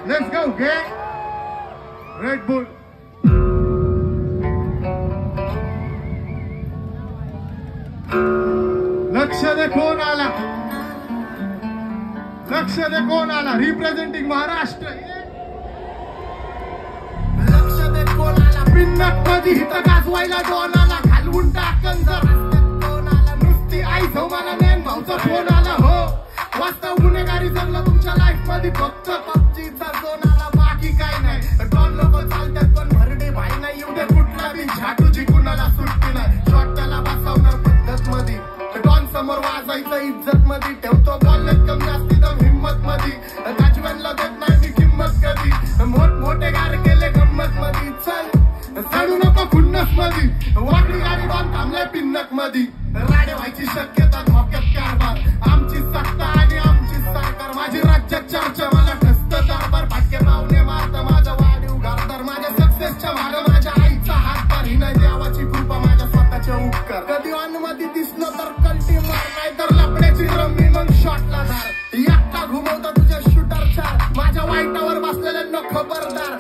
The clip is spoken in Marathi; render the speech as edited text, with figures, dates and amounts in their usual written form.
Let's go, okay? Red Bull. लक्ष दे कोण आला, लक्ष दे कोण आला, रिप्रेझेंटिंग महाराष्ट्र. लक्ष दे कोण आला, पिन्नक मध्ये हित गाजवायला डॉन आला, घालवून टाकन जर कोण आला, नुसती आई मला नेन भाऊचा फोन आला. हो वास्तव गुन्हेगारी जगलं तुमच्या लाईफ मध्ये, फक्त पबजीचा झोन आला, बाकी काय नाही. डॉन लोक चालतात पण भरडे भाई नाही, एवढे कुठला बी झाटूची कुणाला सुट्टी नाही. शॉट त्याला बसवणार पद्धत मध्ये, डॉन समोर वाजायचं इज्जत मध्ये, ठेवतो बॉल कम जास्ती दम हिम्मत मध्ये, गाजवानला देत नाही मी किंमत कधी, मोठे गार केले गंमत मध्ये. चल चढू नको खुन्नस मध्ये, वाकडी गाडी डॉन थांबले पिन्नक मध्ये, राडे व्हायची शक्यता धोक्यात कारभार, आमची सत्ता आणि आमची सरकार, माझी राज्यात चर्चा मला ठसत कारभार, फाटके पावणे मारत माझा वाढीव घरदार, माझ्या सक्सेसच्या माग माझ्या आईचा हातभार, ही नाही देवाची कृपा माझ्या स्वतःच्या उपकार. कधी ऑन मध्ये दिसलं तर कल्टी मार, नाही तर लपड्याची रमी मग शॉटला धार, एकटा घुमवता तुझ्या शूटर चार, माझ्या वाईटावर बसलेल्यांना खबरदार.